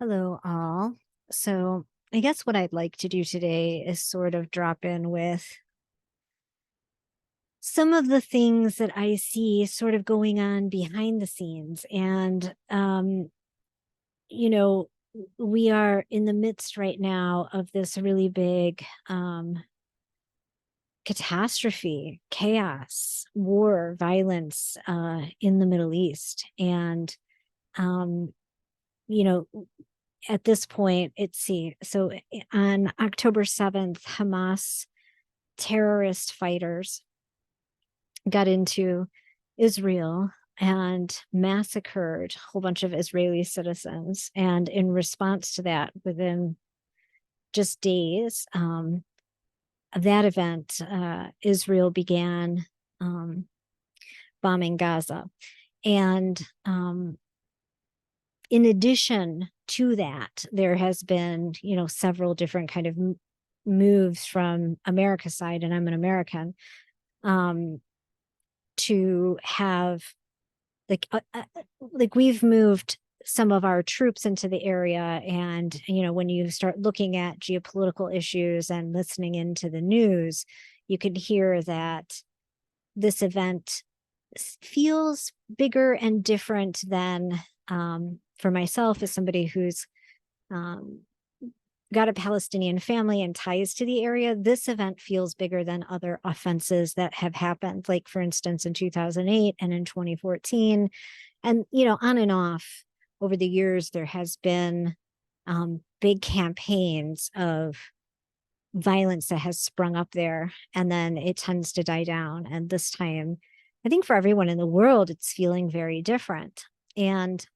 Hello, all. So, I guess what I'd like to do today is sort of drop in with some of the things that I see sort of going on behind the scenes. You know, we are in the midst right now of this really big catastrophe, chaos, war, violence in the Middle East. Um, you know, at this point, on October 7th, Hamas terrorist fighters got into Israel and massacred a whole bunch of Israeli citizens. And in response to that, within just days of that event, Israel began bombing Gaza. And in addition to that, there has been, several different kind of moves from America's side, and I'm an American, um, to have like we've moved some of our troops into the area. And, when you start looking at geopolitical issues and listening into the news, you can hear that this event feels bigger and different than, for myself, as somebody who's um, got a Palestinian family and ties to the area. This event feels bigger than other offenses that have happened, like, for instance, in 2008 and in 2014. And, on and off over the years, there has been big campaigns of violence that has sprung up there, and then it tends to die down. And this time, I think for everyone in the world, it's feeling very different. And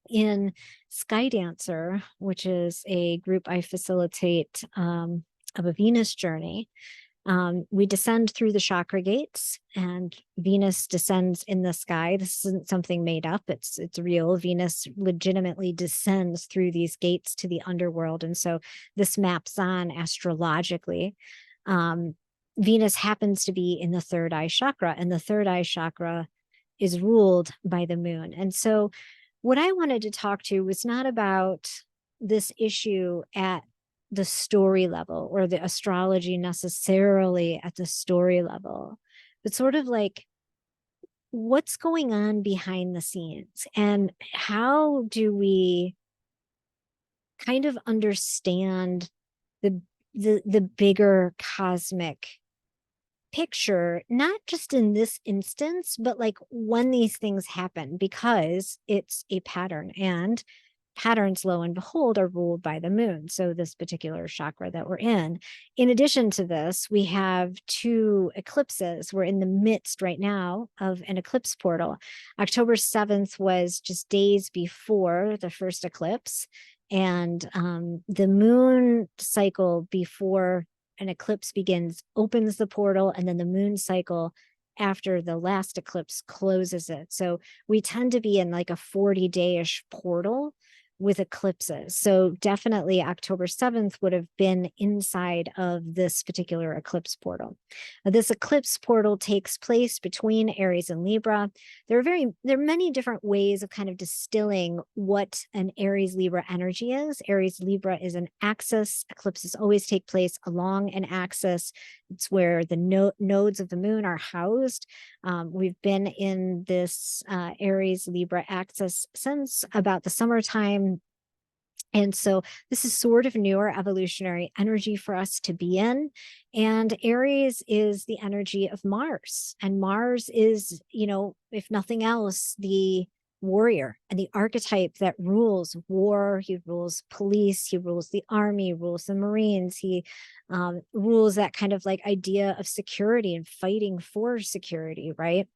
in Skydancer, which is a group I facilitate, of a Venus journey, we descend through the chakra gates, and Venus descends in the sky. This isn't something made up. It's real. Venus legitimately descends through these gates to the underworld. And so this maps on astrologically. Um, Venus happens to be in the third eye chakra, and the third eye chakra is ruled by the moon. And so what I wanted to talk to was not about this issue at the story level or the astrology necessarily at the story level, but sort of like what's going on behind the scenes, and how do we kind of understand the the bigger cosmic picture, not just in this instance, but like when these things happen, because it's a pattern, and patterns, lo and behold, are ruled by the moon. So this particular chakra that we're in addition to this, we have two eclipses. We're in the midst right now of an eclipse portal. October 7th was just days before the first eclipse. And the moon cycle before an eclipse begins opens the portal, and then the moon cycle after the last eclipse closes it. So we tend to be in like a 40-day-ish portal with eclipses. So definitely October 7th would have been inside of this particular eclipse portal. This eclipse portal takes place between Aries and Libra. There are many different ways of kind of distilling what an Aries Libra energy is. Aries Libra is an axis. Eclipses always take place along an axis. It's where the nodes of the moon are housed. We've been in this Aries Libra axis since about the summertime. And so this is sort of newer evolutionary energy for us to be in. And Aries is the energy of Mars. And Mars is, if nothing else, the warrior and the archetype that rules war. He rules police. He rules the army, rules the Marines. He rules that kind of like idea of security and fighting for security, right?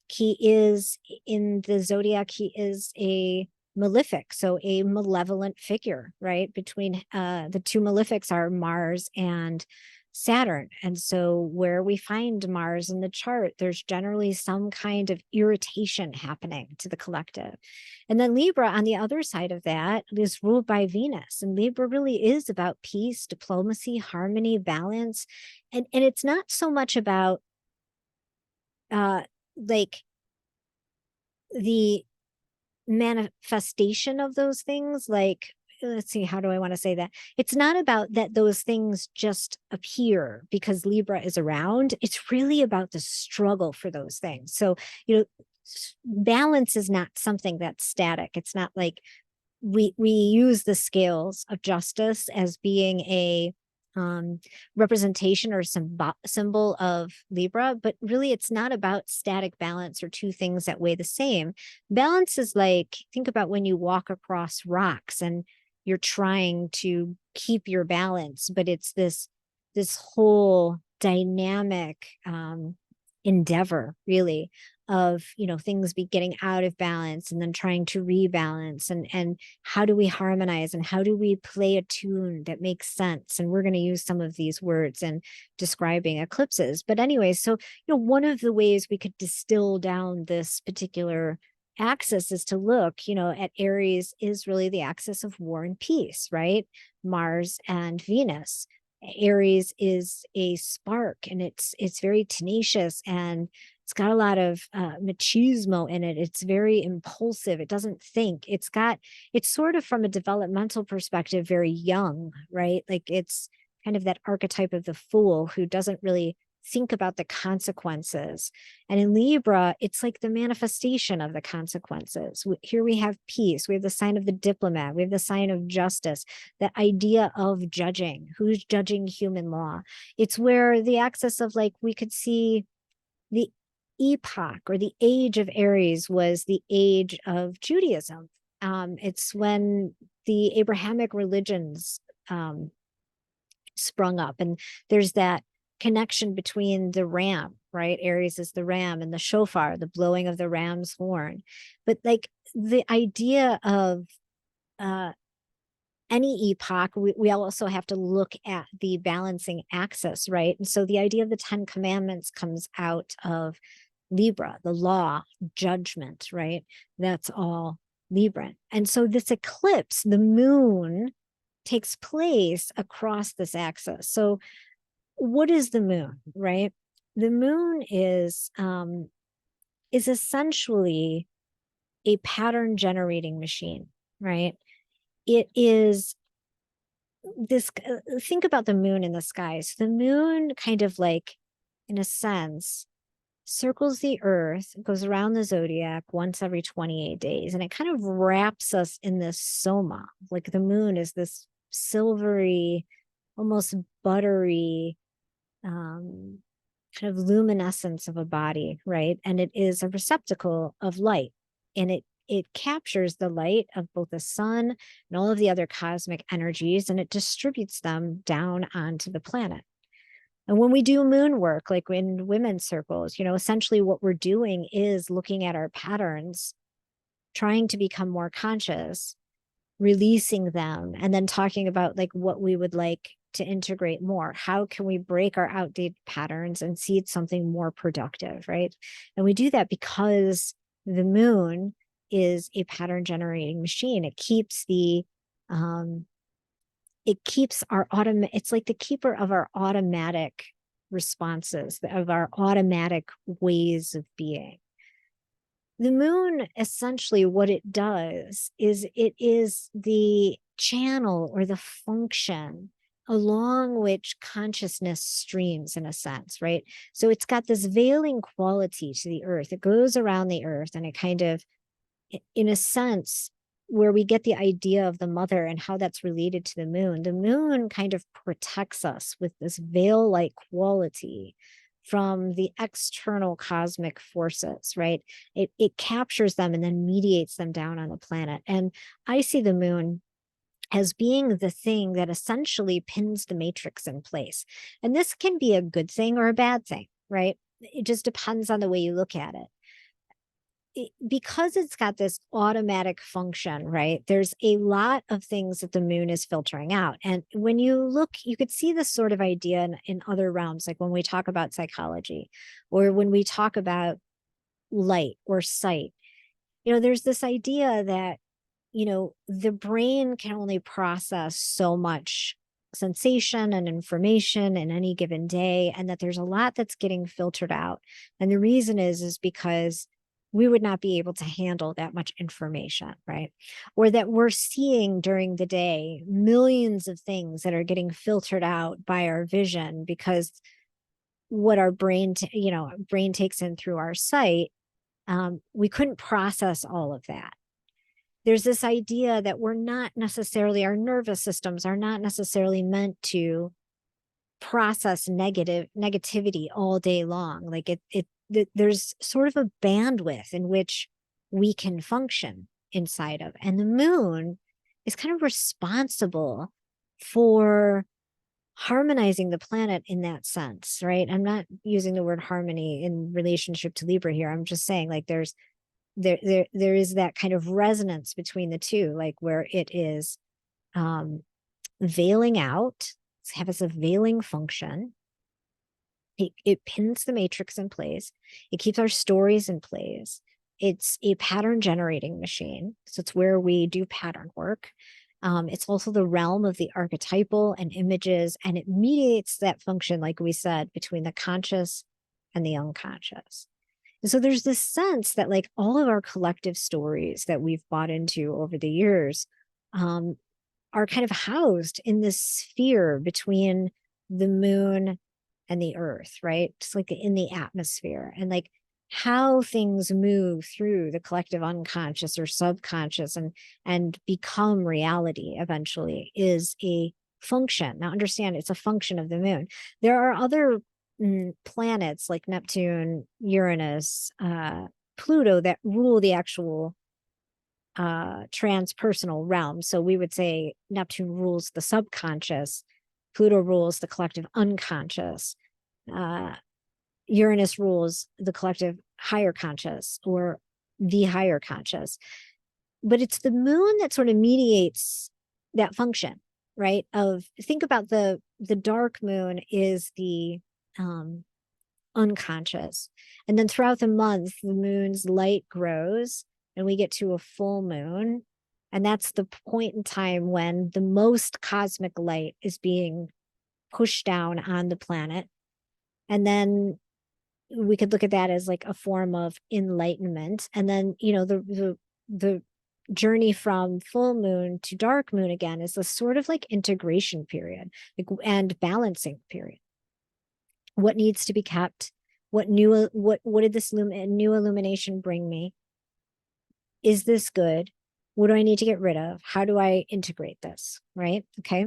He is in the zodiac, he is a malefic, so a malevolent figure, right? Between the two malefics are Mars and Saturn. And so where we find Mars in the chart, there's generally some kind of irritation happening to the collective. And then Libra, on the other side of that, is ruled by Venus. And Libra really is about peace, diplomacy, harmony, balance. And it's not so much about like the manifestation of those things. Like, let's see, how do I want to say that? It's not about that those things just appear because Libra is around. It's really about the struggle for those things. So, you know, balance is not something that's static. It's not like we use the scales of justice as being a representation or symbol of Libra, but really it's not about static balance or two things that weigh the same. Balance is like, think about when you walk across rocks and you're trying to keep your balance, but it's this whole dynamic endeavor, really, of, you know, things be getting out of balance and then trying to rebalance, and how do we harmonize and how do we play a tune that makes sense. And we're going to use some of these words in describing eclipses. But anyway, so, you know, one of the ways we could distill down this particular axis is to look, you know, at Aries is really the axis of war and peace, right? Mars and Venus. Aries is a spark, and it's very tenacious, and it's got a lot of machismo in it. It's very impulsive. It doesn't think. It's sort of, from a developmental perspective, very young, right? Like, it's kind of that archetype of the fool who doesn't really think about the consequences. And in Libra, it's like the manifestation of the consequences. Here we have peace. We have the sign of the diplomat. We have the sign of justice, that idea of judging. Who's judging human law? It's where the axis of, like, we could see the epoch or the age of Aries was the age of Judaism. It's when the Abrahamic religions sprung up, and there's that connection between the ram, right? Aries is the ram, and the shofar, the blowing of the ram's horn. But like the idea of any epoch, we also have to look at the balancing axis, right? And so the idea of the 10 commandments comes out of Libra, the law, judgment, right? That's all Libra. And so this eclipse, the moon, takes place across this axis. So what is the moon, right? The moon is essentially a pattern generating machine, right? It is this, think about the moon in the skies. The moon kind of, like, in a sense, circles the earth, goes around the zodiac once every 28 days, and it kind of wraps us in this soma. Like, the moon is this silvery, almost buttery kind of luminescence of a body, right? And it is a receptacle of light, and it captures the light of both the sun and all of the other cosmic energies, and it distributes them down onto the planet. And when we do moon work, like in women's circles, you know, essentially what we're doing is looking at our patterns, trying to become more conscious, releasing them, and then talking about, like, what we would like to integrate more. How can we break our outdated patterns and seed something more productive, right? And we do that because the moon is a pattern generating machine. It keeps our it's like the keeper of our automatic responses, of our automatic ways of being. The moon, essentially what it does is it is the channel or the function along which consciousness streams, in a sense, right? So it's got this veiling quality to the earth. It goes around the earth, and it kind of, in a sense, where we get the idea of the mother and how that's related to the moon kind of protects us with this veil-like quality from the external cosmic forces, right? It captures them and then mediates them down on the planet. And I see the moon as being the thing that essentially pins the matrix in place. And this can be a good thing or a bad thing, right? It just depends on the way you look at it. Because it's got this automatic function, right? There's a lot of things that the moon is filtering out. And when you look, you could see this sort of idea in other realms, like when we talk about psychology, or when we talk about light or sight. You know, there's this idea that, you know, the brain can only process so much sensation and information in any given day, and that there's a lot that's getting filtered out. And the reason is because we would not be able to handle that much information, right? Or that we're seeing during the day millions of things that are getting filtered out by our vision because what our brain, brain takes in through our sight, we couldn't process all of that. There's this idea that we're not necessarily, our nervous systems are not necessarily meant to process negativity all day long. Like there's sort of a bandwidth in which we can function inside of. And the moon is kind of responsible for harmonizing the planet in that sense, right? I'm not using the word harmony in relationship to Libra here. I'm just saying like there is that kind of resonance between the two, like where it is veiling out, has a veiling function. It pins the matrix in place. It keeps our stories in place. It's a pattern generating machine. So it's where we do pattern work. It's also the realm of the archetypal and images, and it mediates that function, like we said, between the conscious and the unconscious. And so there's this sense that like all of our collective stories that we've bought into over the years are kind of housed in this sphere between the moon and the earth, right? Just like in the atmosphere, and like how things move through the collective unconscious or subconscious and become reality eventually is a function. Now understand, it's a function of the moon. There are other planets like Neptune, Uranus, Pluto that rule the actual transpersonal realm. So we would say Neptune rules the subconscious, Pluto rules the collective unconscious, Uranus rules the collective higher conscious or the higher conscious. But it's the moon that sort of mediates that function, right? Of think about the dark moon is the unconscious. And then throughout the month, the moon's light grows and we get to a full moon. And that's the point in time when the most cosmic light is being pushed down on the planet. And then we could look at that as like a form of enlightenment. And then, the journey from full moon to dark moon again is a sort of like integration period, and balancing period. What needs to be kept? What did this new illumination bring me? Is this good? What do I need to get rid of? How do I integrate this? Right? Okay.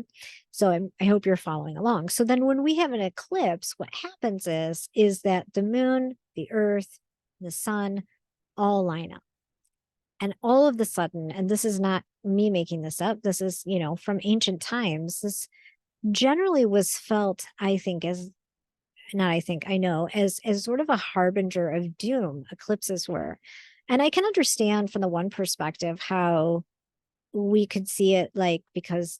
So I hope you're following along. So then when we have an eclipse, what happens is that the moon, the earth, the sun all line up. And all of the sudden, and this is not me making this up, this is, from ancient times, this generally was felt, I think, as not I think, I know, as sort of a harbinger of doom, eclipses were. And I can understand from the one perspective how we could see it like because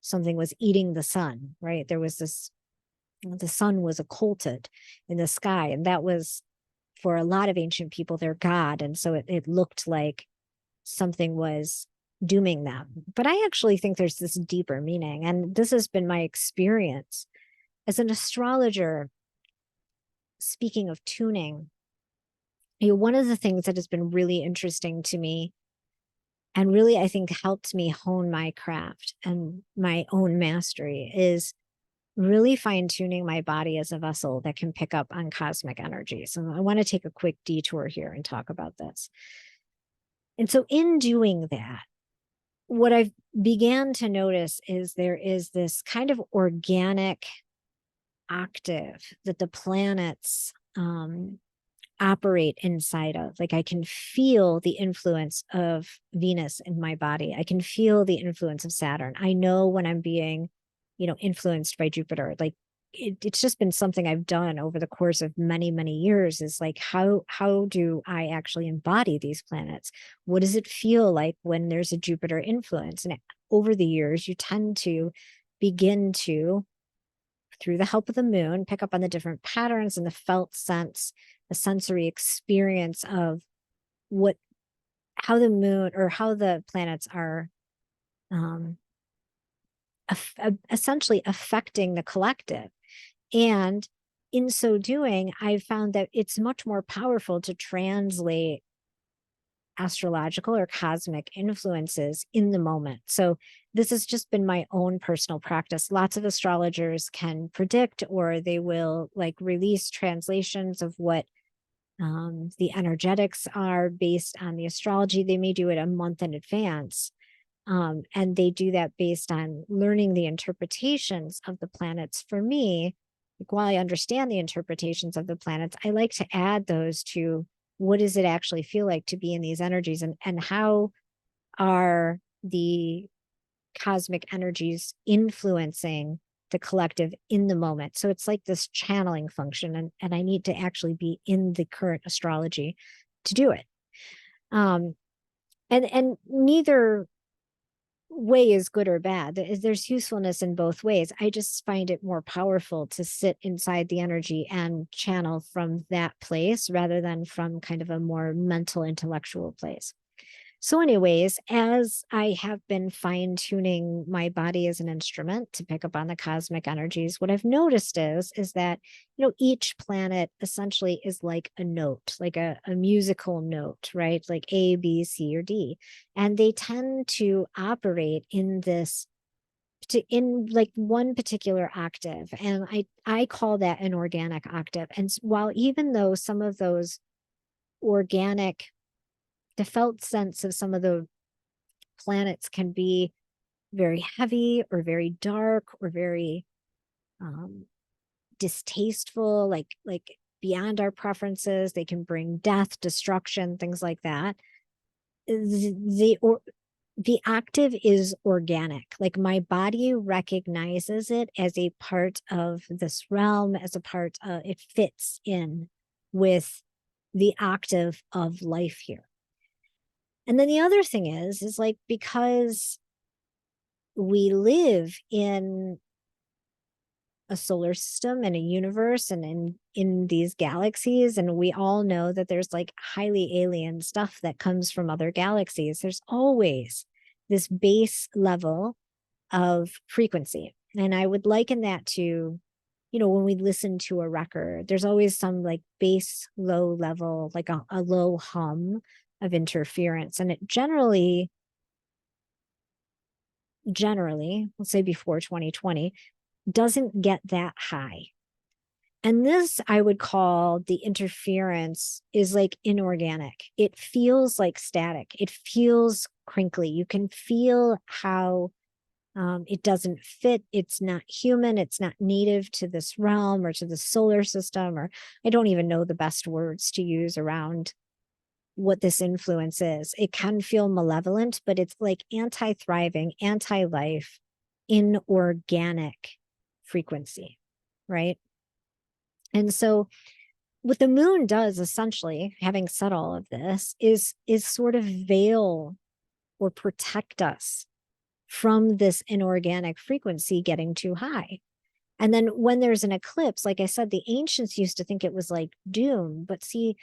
something was eating the sun, right? There was the sun was occulted in the sky, and that was for a lot of ancient people their god. And so it looked like something was dooming them. But I actually think there's this deeper meaning. And this has been my experience as an astrologer. Speaking of tuning, one of the things that has been really interesting to me and really, I think, helped me hone my craft and my own mastery is really fine tuning my body as a vessel that can pick up on cosmic energy. So I want to take a quick detour here and talk about this. And so in doing that, what I've began to notice is there is this kind of organic octave that the planets operate inside of. Like I can feel the influence of Venus in my body. I can feel the influence of Saturn. I know when I'm being, influenced by Jupiter. Like it's just been something I've done over the course of many, many years is like, how do I actually embody these planets? What does it feel like when there's a Jupiter influence? And over the years, you tend to begin to, through the help of the moon, pick up on the different patterns and the felt sense, the sensory experience of how the moon or how the planets are essentially affecting the collective. And in so doing, I've found that it's much more powerful to translate astrological or cosmic influences in the moment. So this has just been my own personal practice. Lots of astrologers can predict, or they will like release translations of what the energetics are based on the astrology. They may do it a month in advance. And they do that based on learning the interpretations of the planets. For me, like, while I understand the interpretations of the planets, I like to add those to what does it actually feel like to be in these energies, and how are the cosmic energies influencing the collective in the moment. So it's like this channeling function, and I need to actually be in the current astrology to do it. And neither way is good or bad. There's usefulness in both ways. I just find it more powerful to sit inside the energy and channel from that place rather than from kind of a more mental, intellectual place. So, anyways, as I have been fine tuning my body as an instrument to pick up on the cosmic energies, what I've noticed is that, each planet essentially is like a note, like a musical note, right? Like A, B, C, or D. And they tend to operate in this in like one particular octave. And I call that an organic octave. And while even though some of those organic, the felt sense of some of the planets can be very heavy or very dark or very um, distasteful, like beyond our preferences. They can bring death, destruction, things like that. The octave is organic. Like my body recognizes it as a part of this realm, as a part of it fits in with the octave of life here. And then the other thing is like, because we live in a solar system and a universe and in these galaxies, and we all know that there's like highly alien stuff that comes from other galaxies, there's always this base level of frequency. And I would liken that to, when we listen to a record, there's always some like base low level, like a low hum of interference. And it generally, let's say before 2020, doesn't get that high. And this I would call the interference is like inorganic. It feels like static. It feels crinkly. You can feel how it doesn't fit. It's not human. It's not native to this realm or to the solar system, or I don't even know the best words to use around what this influence is. It can feel malevolent, but it's like anti-thriving, anti-life, inorganic frequency, right? And so what the moon does, essentially, having said all of this, is sort of veil or protect us from this inorganic frequency getting too high. And then when there's an eclipse, like I said, the ancients used to think it was like doom, but see,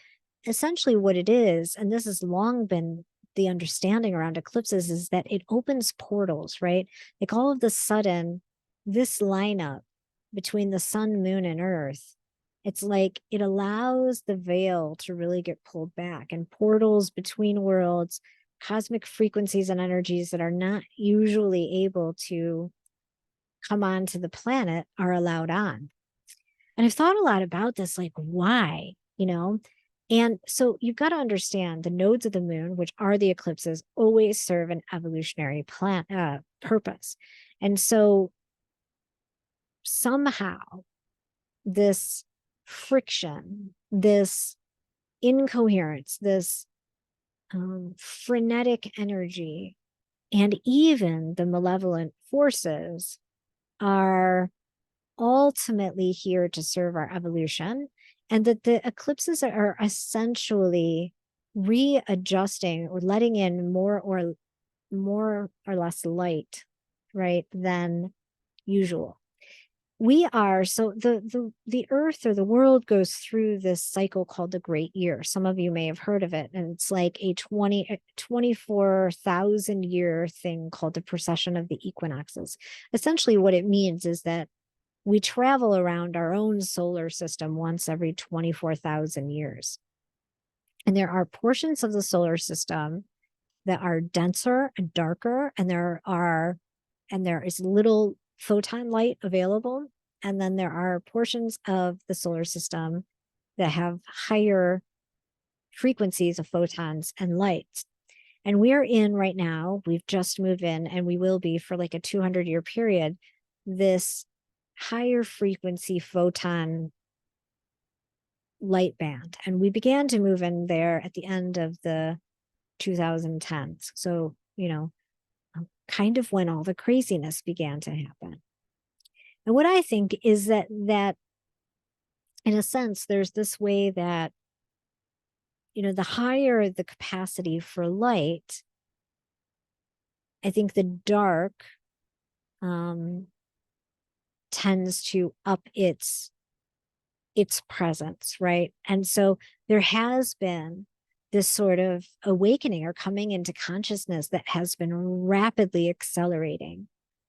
essentially what it is, and this has long been the understanding around eclipses, is that it opens portals, right? Like all of the sudden, this lineup between the sun, moon, and earth, it's like it allows the veil to really get pulled back, and portals between worlds, cosmic frequencies and energies that are not usually able to come onto the planet are allowed on. And I've thought a lot about this, like why, And so you've got to understand the nodes of the moon, which are the eclipses, always serve an evolutionary purpose. And so somehow this friction, this incoherence, this frenetic energy, and even the malevolent forces are ultimately here to serve our evolution, and that the eclipses are essentially readjusting or letting in more or less light, right, than usual. We are, so the earth or the world goes through this cycle called the Great Year. Some of you may have heard of it, and it's like a 24,000 year thing called the precession of the equinoxes. Essentially what it means is that we travel around our own solar system once every 24,000 years. And there are portions of the solar system that are denser and darker, and there is little photon light available. And then there are portions of the solar system that have higher frequencies of photons and light. And we're in right now, we've just moved in, and we will be for like a 200-year period, this higher frequency photon light band. And we began to move in there at the end of the 2010s. So, kind of when all the craziness began to happen. And what I think is that in a sense, there's this way that, the higher the capacity for light, I think the dark tends to up its presence, right? And so there has been this sort of awakening or coming into consciousness that has been rapidly accelerating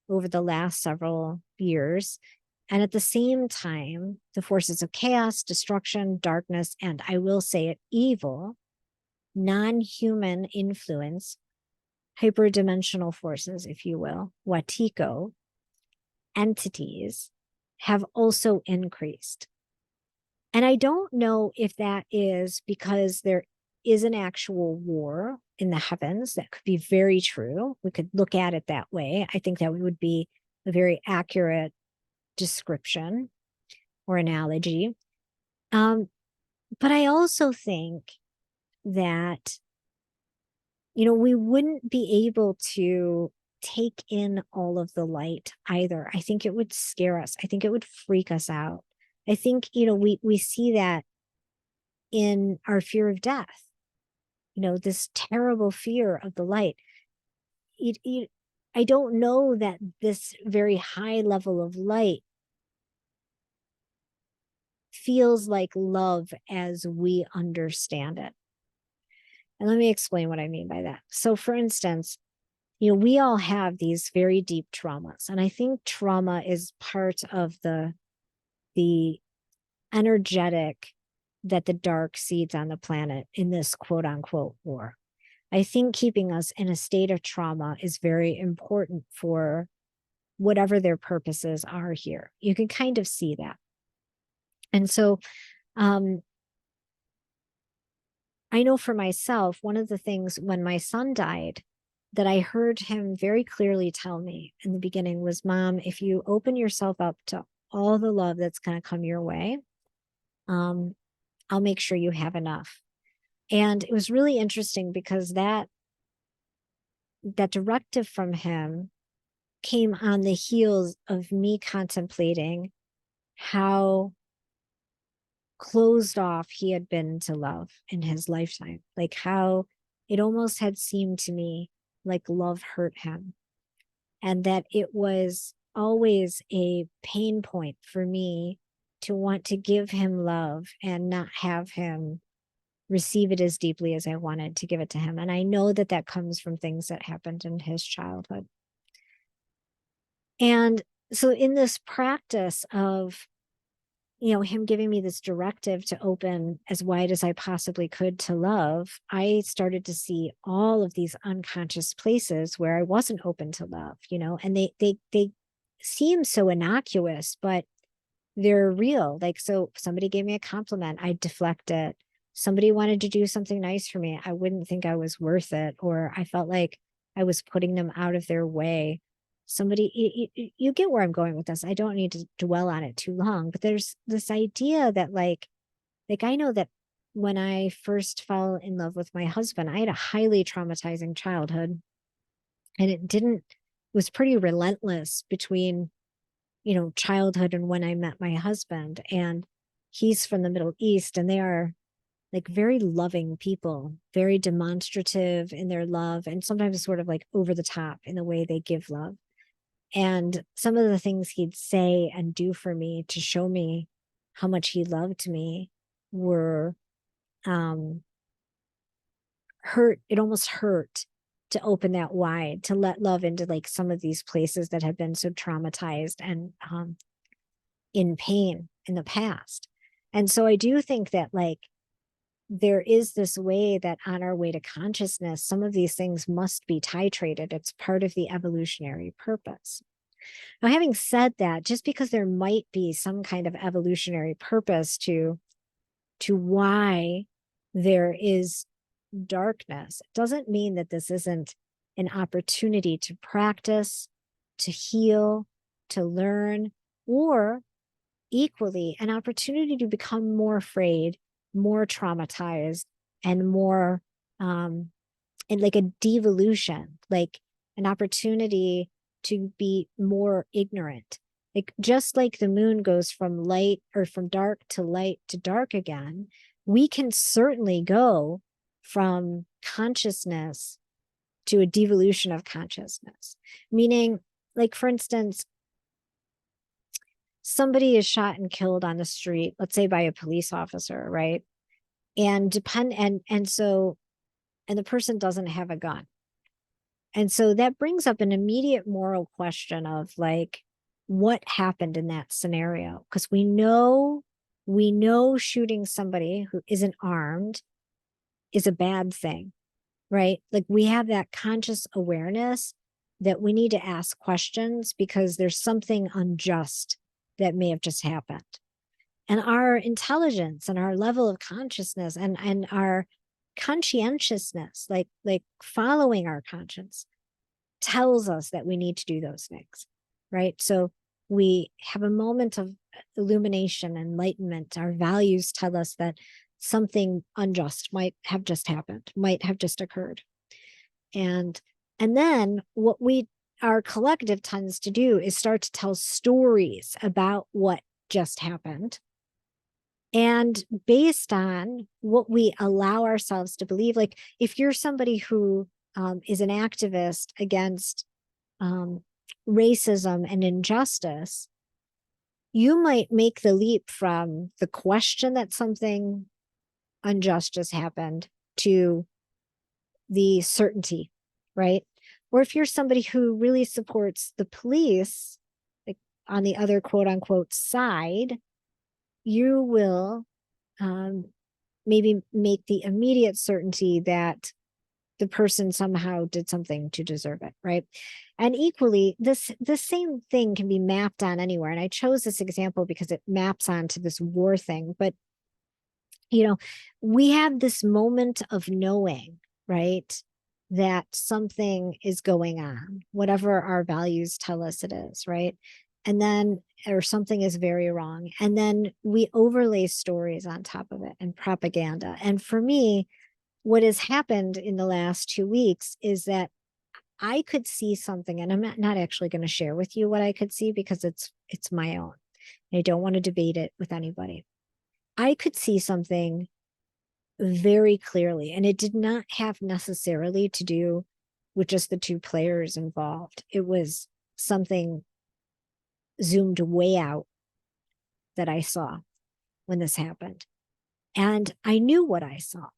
over the last several years. And at the same time, the forces of chaos, destruction, darkness, and I will say it, evil, non-human influence, hyperdimensional forces, if you will, Watiko, entities have also increased. And I don't know if that is because there is an actual war in the heavens. That could be very true. We could look at it that way. I think that would be a very accurate description or analogy. But I also think that, we wouldn't be able to take in all of the light either. I think it would scare us. I think it would freak us out. I think, we see that in our fear of death, this terrible fear of the light. I don't know that this very high level of light feels like love as we understand it. And let me explain what I mean by that. So for instance, we all have these very deep traumas. And I think trauma is part of the energetic that the dark seeds on the planet in this quote unquote war. I think keeping us in a state of trauma is very important for whatever their purposes are here. You can kind of see that. And so I know for myself, one of the things when my son died that I heard him very clearly tell me in the beginning was, Mom, if you open yourself up to all the love that's going to come your way, I'll make sure you have enough. And it was really interesting because that directive from him came on the heels of me contemplating how closed off he had been to love in his lifetime, like how it almost had seemed to me like love hurt him, and that it was always a pain point for me to want to give him love and not have him receive it as deeply as I wanted to give it to him. And I know that that comes from things that happened in his childhood. And so in this practice of, him giving me this directive to open as wide as I possibly could to love, I started to see all of these unconscious places where I wasn't open to love, and they seem so innocuous, but they're real. Like, so somebody gave me a compliment, I deflect it. Somebody wanted to do something nice for me, I wouldn't think I was worth it, or I felt like I was putting them out of their way. You get where I'm going with this. I don't need to dwell on it too long, but there's this idea that like I know that when I first fell in love with my husband, I had a highly traumatizing childhood, and it was pretty relentless between, childhood and when I met my husband. And he's from the Middle East, and they are like very loving people, very demonstrative in their love, and sometimes sort of like over the top in the way they give love. And some of the things he'd say and do for me to show me how much he loved me were hurt. It almost hurt to open that wide, to let love into like some of these places that have been so traumatized. And in pain in the past. And so I do think that like there is this way that on our way to consciousness, some of these things must be titrated. It's part of the evolutionary purpose. Now, having said that, just because there might be some kind of evolutionary purpose to why there is darkness, it doesn't mean that this isn't an opportunity to practice, to heal, to learn, or equally an opportunity to become more afraid, more traumatized, and more and like a devolution, like an opportunity to be more ignorant. Like just like the moon goes from light or from dark to light to dark again, we can certainly go from consciousness to a devolution of consciousness. Meaning, like for instance, somebody is shot and killed on the street, let's say by a police officer, right? And so the person doesn't have a gun. And so that brings up an immediate moral question of like, what happened in that scenario? Because we know shooting somebody who isn't armed is a bad thing, right? Like we have that conscious awareness that we need to ask questions because there's something unjust that may have just happened. And our intelligence and our level of consciousness and our conscientiousness, like following our conscience, tells us that we need to do those things, right? So we have a moment of illumination, enlightenment. Our values tell us that something unjust might have just happened, might have just occurred. And then what our collective tends to do is start to tell stories about what just happened. And based on what we allow ourselves to believe, like if you're somebody who is an activist against racism and injustice, you might make the leap from the question that something unjust just happened to the certainty, right? Or if you're somebody who really supports the police, like on the other quote unquote side, you will maybe make the immediate certainty that the person somehow did something to deserve it, right? And equally, the same thing can be mapped on anywhere. And I chose this example because it maps onto this war thing. But we have this moment of knowing, right, that something is going on, whatever our values tell us it is, right? And then, or something is very wrong. And then we overlay stories on top of it and propaganda. And for me, what has happened in the last 2 weeks is that I could see something, and I'm not actually going to share with you what I could see because it's my own. I don't want to debate it with anybody. I could see something very clearly, and it did not have necessarily to do with just the two players involved. It was something zoomed way out that I saw when this happened. And I knew what I saw.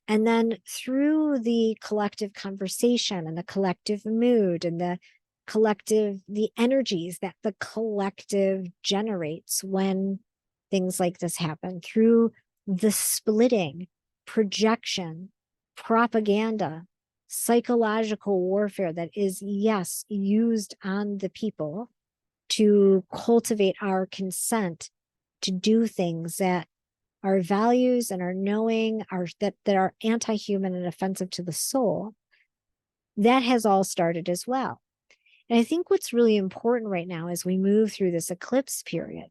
And then through the collective conversation and the collective mood and the energies that the collective generates when things like this happen, through the splitting, projection, propaganda, psychological warfare that is, yes, used on the people to cultivate our consent to do things that our values and our knowing are that are anti-human and offensive to the soul, that has all started as well. And I think what's really important right now as we move through this eclipse period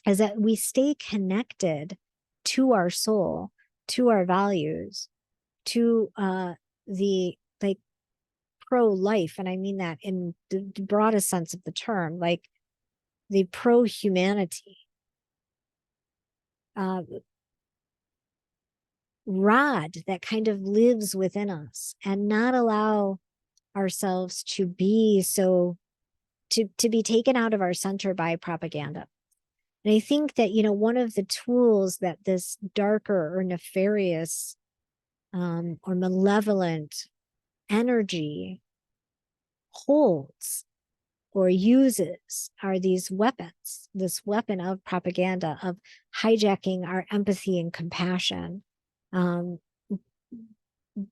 is that we stay connected to our soul, to our values, to the like pro-life. And I mean that in the broadest sense of the term, like the pro-humanity rod that kind of lives within us, and not allow ourselves to be so to be taken out of our center by propaganda. And I think that one of the tools that this darker or nefarious or malevolent energy holds or uses are these weapons, this weapon of propaganda, of hijacking our empathy and compassion, um,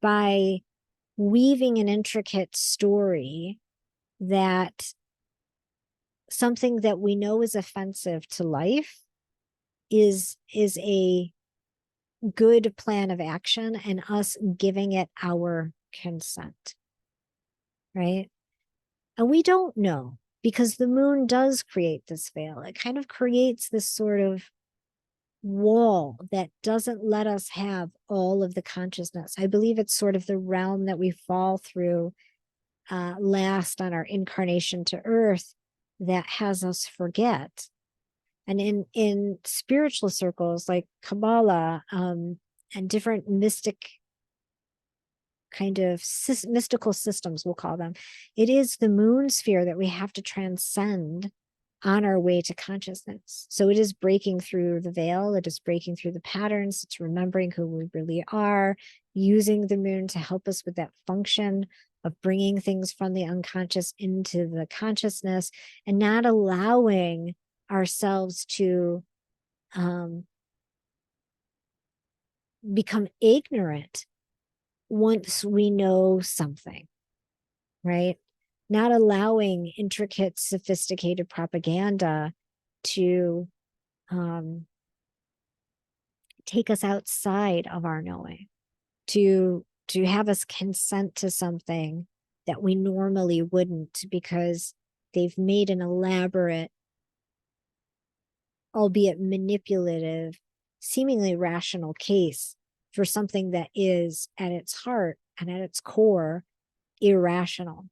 by weaving an intricate story that something that we know is offensive to life is a good plan of action, and us giving it our consent, right? And we don't know, because the moon does create this veil. It kind of creates this sort of wall that doesn't let us have all of the consciousness. I believe it's sort of the realm that we fall through last on our incarnation to earth that has us forget. And in spiritual circles like Kabbalah, and different mystic kind of mystical systems, we'll call them, it is the moon sphere that we have to transcend on our way to consciousness. So it is breaking through the veil, it is breaking through the patterns, it's remembering who we really are, using the moon to help us with that function of bringing things from the unconscious into the consciousness, and not allowing ourselves to become ignorant once we know something, right? Not allowing intricate, sophisticated propaganda to take us outside of our knowing, to have us consent to something that we normally wouldn't, because they've made an elaborate, albeit manipulative, seemingly rational case for something that is at its heart and at its core irrational.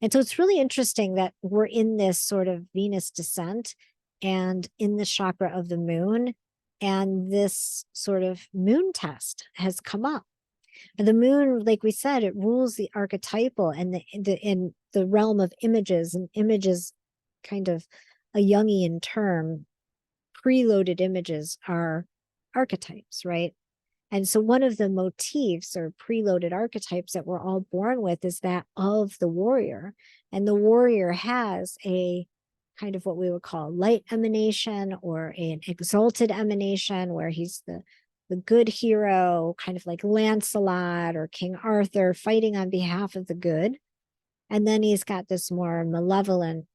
And so it's really interesting that we're in this sort of Venus descent and in the chakra of the moon, and this sort of moon test has come up. And the moon, like we said, it rules the archetypal and in the realm of images, and images, kind of a Jungian term. Preloaded images are archetypes, right? And so one of the motifs or preloaded archetypes that we're all born with is that of the warrior. And the warrior has a kind of what we would call light emanation, or an exalted emanation, where he's the good hero, kind of like Lancelot or King Arthur, fighting on behalf of the good. And then he's got this more malevolent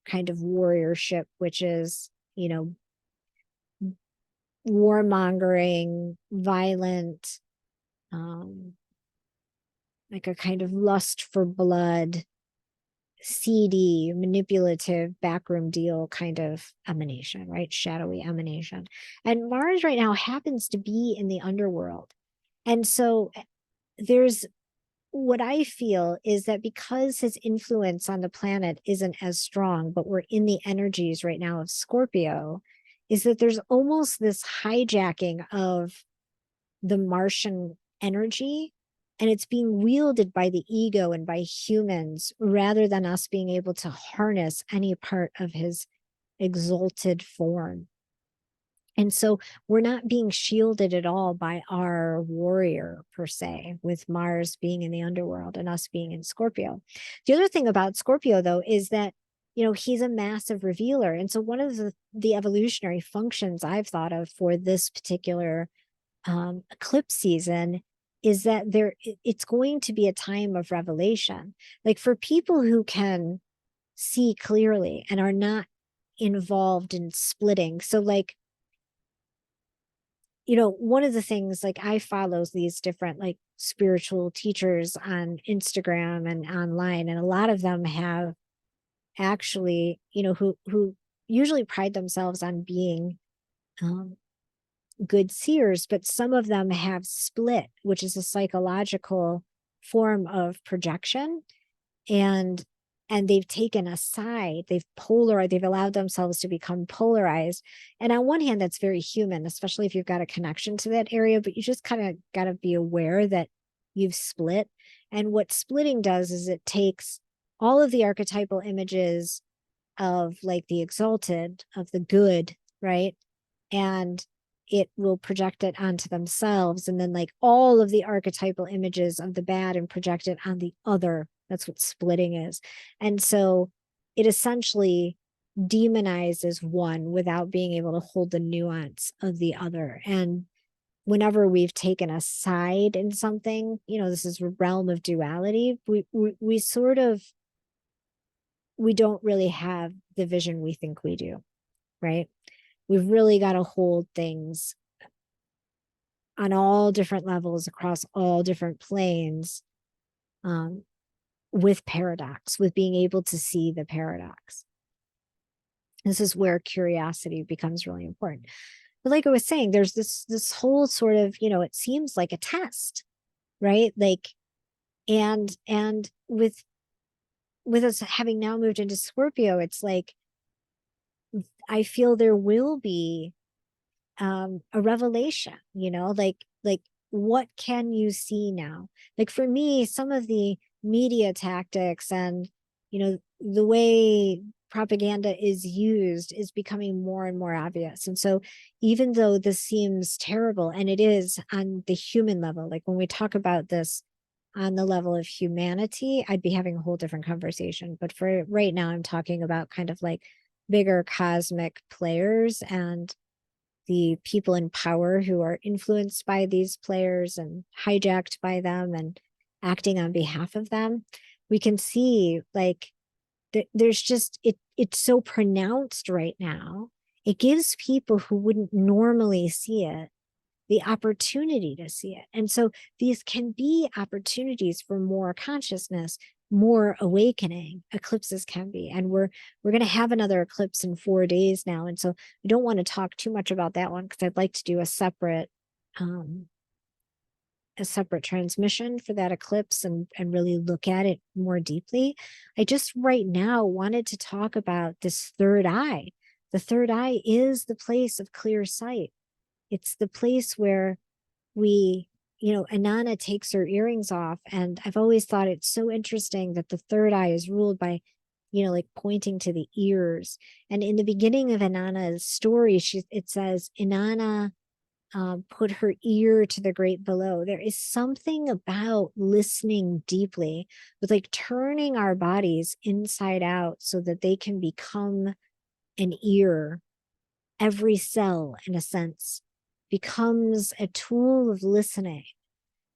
kind of warriorship, which is, warmongering, violent, like a kind of lust for blood, seedy, manipulative, backroom deal kind of emanation, right? Shadowy emanation. And Mars right now happens to be in the underworld. And so there's, what I feel is that because his influence on the planet isn't as strong, but we're in the energies right now of Scorpio, is that there's almost this hijacking of the Martian energy, and it's being wielded by the ego and by humans, rather than us being able to harness any part of his exalted form. And so we're not being shielded at all by our warrior per se, with Mars being in the underworld and us being in Scorpio. The other thing about Scorpio, though, is that, he's a massive revealer. And so one of the evolutionary functions I've thought of for this particular eclipse season is that it's going to be a time of revelation. Like for people who can see clearly and are not involved in splitting. So like, one of the things, like I follow these different like spiritual teachers on Instagram and online, and a lot of them have actually, who usually pride themselves on being good seers, but some of them have split, which is a psychological form of projection. And they've taken a side, they've allowed themselves to become polarized. And on one hand, that's very human, especially if you've got a connection to that area, but you just kind of got to be aware that you've split. And what splitting does is it takes all of the archetypal images of like the exalted, of the good, right? And it will project it onto themselves, and then like all of the archetypal images of the bad, and project it on the other. That's what splitting is. And so it essentially demonizes one without being able to hold the nuance of the other. And whenever we've taken a side in something, this is a realm of duality, we sort of, we don't really have the vision we think we do, right? We've really got to hold things on all different levels across all different planes, um, with paradox, with being able to see the paradox. This is where curiosity becomes really important. But like I was saying, there's this whole sort of, it seems like a test, right? Like, and with us having now moved into Scorpio, it's like I feel there will be a revelation, like what can you see now? Like for me, some of the media tactics and the way propaganda is used is becoming more and more obvious. And so even though this seems terrible, and it is on the human level, like when we talk about this on the level of humanity, I'd be having a whole different conversation. But for right now, I'm talking about kind of like bigger cosmic players and the people in power who are influenced by these players and hijacked by them and acting on behalf of them. We can see like there's just it's so pronounced right now. It gives people who wouldn't normally see it the opportunity to see it. And so these can be opportunities for more consciousness, more awakening. Eclipses can be. And we're going to have another eclipse in 4 days now. And so I don't want to talk too much about that one because I'd like to do um a separate transmission for that eclipse and really look at it more deeply. I just right now wanted to talk about this third eye. The third eye is the place of clear sight. It's the place where we, Inanna takes her earrings off. And I've always thought it's so interesting that the third eye is ruled by, like pointing to the ears. And in the beginning of Inanna's story, it says, Inanna put her ear to the great below. There is something about listening deeply with like turning our bodies inside out so that they can become an ear. Every cell, in a sense, becomes a tool of listening,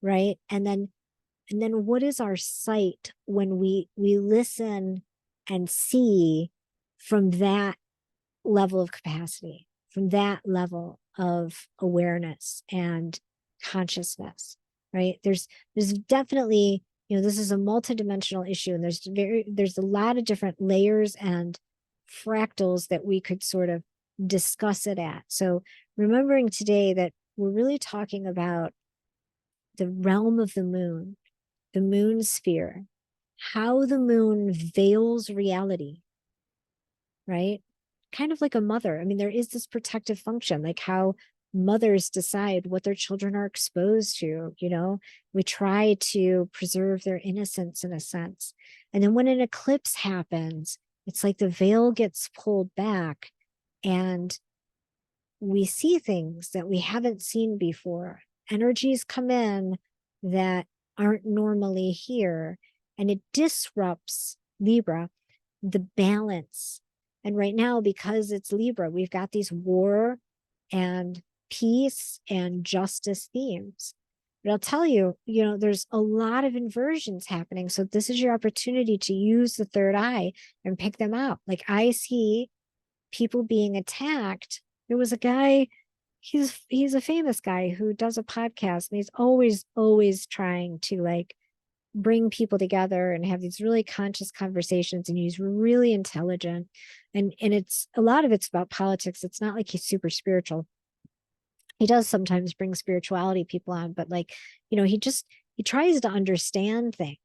right? And then what is our sight when we listen and see from that level of capacity, from that level of awareness and consciousness, right? There's definitely, this is a multidimensional issue, and there's a lot of different layers and fractals that we could sort of discuss it at. So remembering today that we're really talking about the realm of the moon sphere, how the moon veils reality, right? Kind of like a mother. I mean, there is this protective function, like how mothers decide what their children are exposed to, we try to preserve their innocence in a sense. And then when an eclipse happens, it's like the veil gets pulled back and we see things that we haven't seen before. Energies come in that aren't normally here, and it disrupts Libra, the balance. And right now, because it's Libra, we've got these war and peace and justice themes. But I'll tell you, there's a lot of inversions happening. So this is your opportunity to use the third eye and pick them out. Like I see people being attacked. There was a guy, he's a famous guy who does a podcast, and he's always trying to like bring people together and have these really conscious conversations, and he's really intelligent, and it's a lot of it's about politics. It's not like he's super spiritual. He does sometimes bring spirituality people on, but like, he tries to understand things,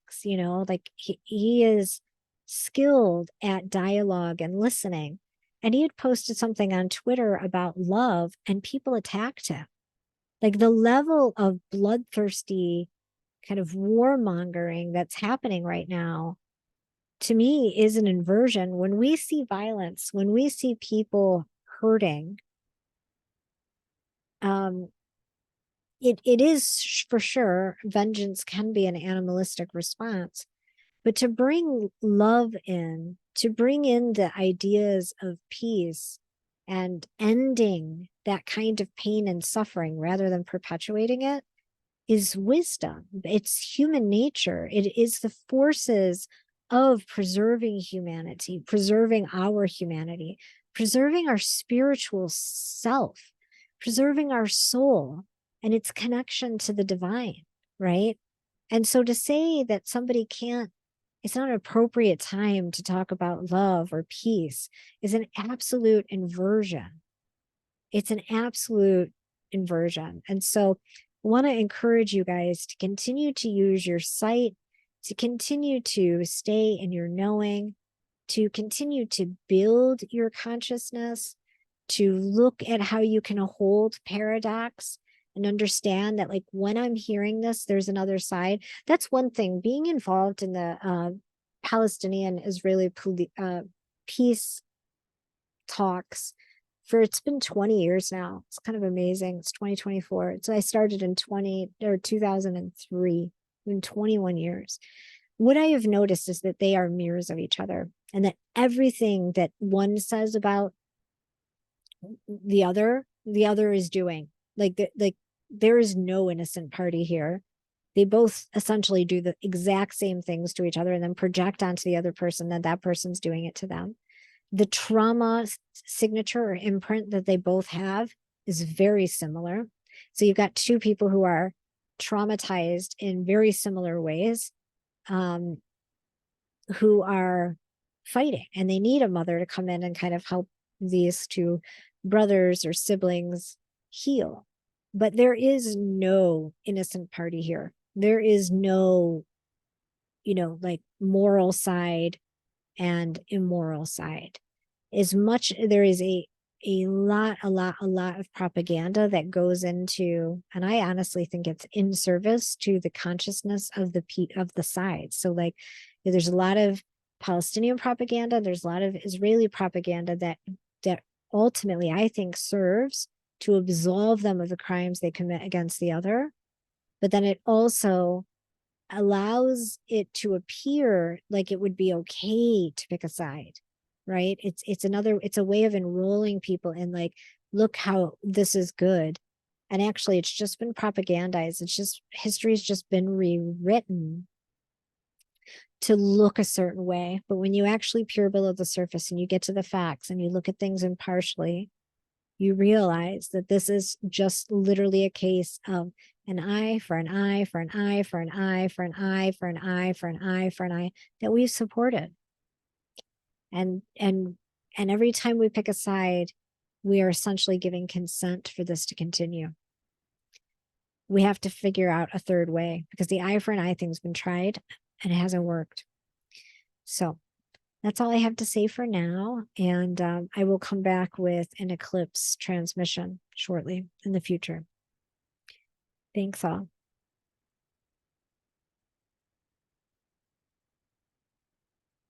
like he is skilled at dialogue and listening. And he had posted something on Twitter about love, and people attacked him. Like the level of bloodthirsty kind of warmongering that's happening right now, to me, is an inversion. When we see violence, when we see people hurting, um, it is for sure, vengeance can be an animalistic response, but to bring love in to bring in the ideas of peace and ending that kind of pain and suffering rather than perpetuating it is wisdom. It's human nature. It is the forces of preserving humanity, preserving our humanity, preserving our spiritual self, preserving our soul and its connection to the divine, right? And so to say that somebody can't, it's not an appropriate time to talk about love or peace is an absolute inversion. It's an absolute inversion. And so I want to encourage you guys to continue to use your sight, to continue to stay in your knowing, to continue to build your consciousness, to look at how you can hold paradox and understand that, like, when I'm hearing this, there's another side. That's one thing. Being involved in the Palestinian Israeli peace talks for, it's been 20 years now. It's kind of amazing. It's 2024. So I started in 2003, in 21 years. What I have noticed is that they are mirrors of each other, and that everything that one says about the other is doing. Like there is no innocent party here. They both essentially do the exact same things to each other and then project onto the other person that that person's doing it to them. The trauma signature or imprint that they both have is very similar. So you've got two people who are traumatized in very similar ways, who are fighting, and they need a mother to come in and kind of help these two brothers or siblings heal. But there is no innocent party here. There is no, like, moral side and immoral side. As much, there is a lot of propaganda that goes into, and I honestly think it's in service to the consciousness of the sides. So, like, there's a lot of Palestinian propaganda, there's a lot of Israeli propaganda that ultimately I think serves to absolve them of the crimes they commit against the other, but then it also allows it to appear like it would be okay to pick a side, right? It's a way of enrolling people in, like, look how this is good. And actually it's just been propagandized. It's just, history's just been rewritten to look a certain way. But when you actually peer below the surface and you get to the facts and you look at things impartially, you realize that this is just literally a case of an eye for an eye for an eye for an eye for an eye for an eye for an eye for an eye that we've supported. And every time we pick a side, we are essentially giving consent for this to continue. We have to figure out a third way, because the eye for an eye thing's been tried and it hasn't worked. So that's all I have to say for now. And I will come back with an eclipse transmission shortly in the future. Thanks all.